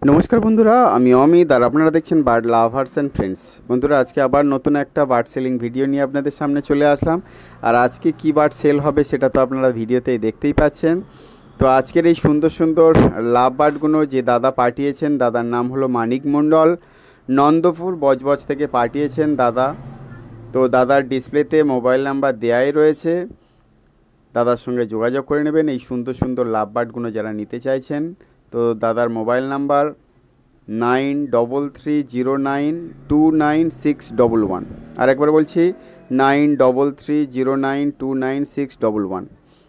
নমস্কার বন্ধুরা, আমি অমিত আর আপনারা দেখছেন বার্ড লাভার্স অ্যান্ড ফ্রেন্ডস। বন্ধুরা, আজকে আবার নতুন একটা বার্ড সেলিং ভিডিও নিয়ে আপনাদের সামনে চলে আসলাম। আর আজকে কী বার্ড সেল হবে সেটা তো আপনারা ভিডিওতেই দেখতেই পাচ্ছেন। তো আজকের এই সুন্দর সুন্দর লাভ বার্ডগুলো যে দাদা পাঠিয়েছেন, দাদার নাম হলো মানিক মণ্ডল, নন্দপুর বজবজ থেকে পাঠিয়েছেন দাদা। তো দাদার ডিসপ্লেতে মোবাইল নাম্বার দেয়াই রয়েছে, দাদার সঙ্গে যোগাযোগ করে নেবেন এই সুন্দর সুন্দর লাভ বার্ডগুলো যারা নিতে চাইছেন। তো দাদার মোবাইল নাম্বার 9330929611। আর একবার বলছি 9330929611।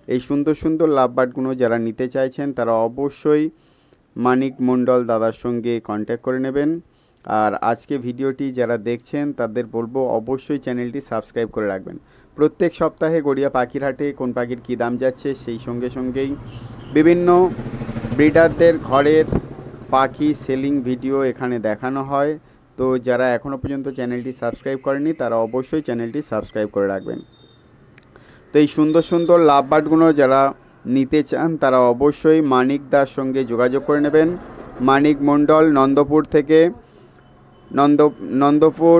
এই সুন্দর সুন্দর লাভ বার্ডগুলো যারা নিতে চাইছেন তারা অবশ্যই মানিক মণ্ডল দাদার সঙ্গে কন্ট্যাক্ট করে নেবেন। আর আজকে ভিডিওটি যারা দেখছেন তাদের বলবো অবশ্যই চ্যানেলটি সাবস্ক্রাইব করে রাখবেন। প্রত্যেক সপ্তাহে গড়িয়া পাখির হাটে কোন পাখির কী দাম যাচ্ছে সেই সঙ্গে সঙ্গেই বিভিন্ন ব্রিডারদের ঘরের পাখি সেলিং ভিডিও এখানে দেখানো হয়। তো যারা এখনও পর্যন্ত চ্যানেলটি সাবস্ক্রাইব করেনি তারা অবশ্যই চ্যানেলটি সাবস্ক্রাইব করে রাখবেন। তো এই সুন্দর সুন্দর লাভ বার্ডগুলো যারা নিতে চান তারা অবশ্যই মানিকদার সঙ্গে যোগাযোগ করে নেবেন। মানিক মণ্ডল নন্দপুর থেকে, নন্দপুর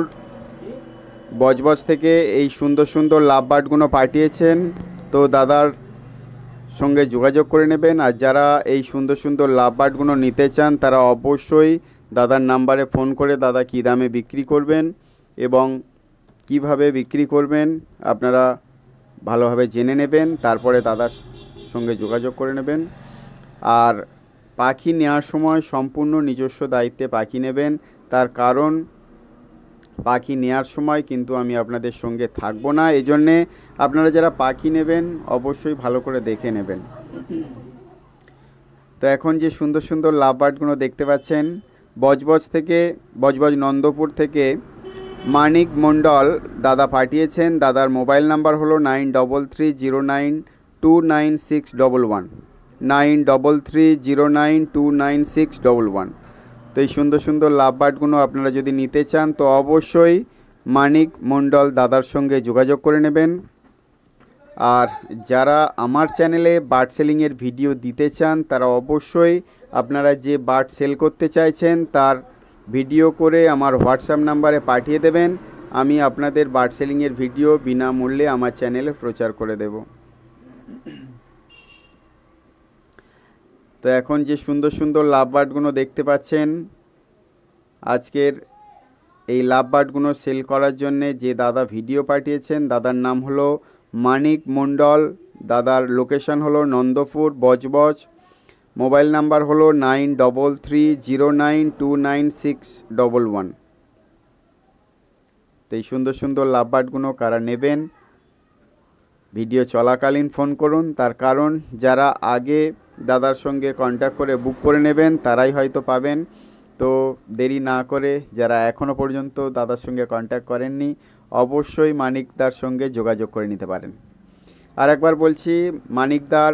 বজবজ থেকে এই সুন্দর সুন্দর লাভ বার্ডগুলো পাঠিয়েছেন। তো দাদার সঙ্গে যোগাযোগ করে নেবেন। আর যারা এই সুন্দর সুন্দর লাভ বার্ডগুলো নিতে চান তারা অবশ্যই দাদার নাম্বারে ফোন করে দাদা কী দামে বিক্রি করবেন এবং কিভাবে বিক্রি করবেন আপনারা ভালোভাবে জেনে নেবেন, তারপরে দাদার সঙ্গে যোগাযোগ করে নেবেন। আর পাখি নেওয়ার সময় সম্পূর্ণ নিজস্ব দায়িত্বে পাখি নেবেন, তার কারণ পাখি নেওয়ার সময় কিন্তু আমি আপনাদের সঙ্গে থাকবো না। এই জন্যে আপনারা যারা পাখি নেবেন অবশ্যই ভালো করে দেখে নেবেন। তো এখন যে সুন্দর সুন্দর লাভ বার্ডগুলো দেখতে পাচ্ছেন বজবজ নন্দপুর থেকে মানিক মণ্ডল দাদা পাঠিয়েছেন। দাদার মোবাইল নাম্বার হলো 9330929611, 9330929611। তো এই সুন্দর সুন্দর লাভ বার্ডগুলো আপনারা যদি নিতে চান তো অবশ্যই মানিক মণ্ডল দাদার সঙ্গে যোগাযোগ করে নেবেন। আর যারা আমার চ্যানেলে বার্ড সেলিংয়ের ভিডিও দিতে চান তারা অবশ্যই আপনারা যে বার্ড সেল করতে চাইছেন তার ভিডিও করে আমার হোয়াটসঅ্যাপ নাম্বারে পাঠিয়ে দেবেন। আমি আপনাদের বার্ড সেলিংয়ের ভিডিও বিনামূল্যে আমার চ্যানেলে প্রচার করে দেব। তো এখন যে সুন্দর সুন্দর লাভ বার্ডগুলো দেখতে পাচ্ছেন, আজকের এই লাভ বার্ডগুলো সেল করার জন্যে যে দাদা ভিডিও পাঠিয়েছেন দাদার নাম হলো মানিক মণ্ডল, দাদার লোকেশন হলো নন্দপুর বজবজ, মোবাইল নাম্বার হলো 9330929611। তো এই সুন্দর সুন্দর লাভ বার্ডগুলো কারা নেবেন ভিডিও চলাকালীন ফোন করুন, তার কারণ যারা আগে দাদার সঙ্গে কন্ট্যাক্ট করে বুক করে নেবেন তারাই হয়তো পাবেন। তো দেরি না করে যারা এখনও পর্যন্ত দাদার সঙ্গে কন্ট্যাক্ট করেননি অবশ্যই মানিকদার সঙ্গে যোগাযোগ করে নিতে পারেন। আর একবার বলছি, মানিকদার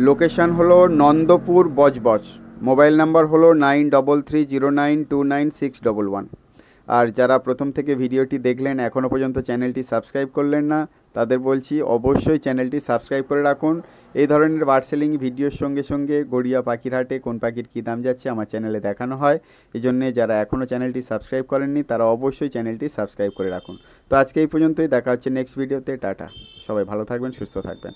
লোকেশান হলো নন্দপুর বজবজ, মোবাইল নাম্বার হলো 9330929611। আর যারা প্রথম থেকে ভিডিওটি দেখলেন এখনও পর্যন্ত চ্যানেলটি সাবস্ক্রাইব করলেন না তাদের বলছি অবশ্যই চ্যানেলটি সাবস্ক্রাইব করে রাখুন। এই ধরনের বার্ড সেলিং ভিডিওর সঙ্গে সঙ্গে গড়িয়া পাখির হাটে কোন পাখির কী দাম যাচ্ছে আমার চ্যানেলে দেখানো হয়। এই জন্যে যারা এখনও চ্যানেলটি সাবস্ক্রাইব করেননি তারা অবশ্যই চ্যানেলটি সাবস্ক্রাইব করে রাখুন। তো আজকে এই পর্যন্তই, দেখা হচ্ছে নেক্সট ভিডিওতে। টাটা, সবাই ভালো থাকবেন, সুস্থ থাকবেন।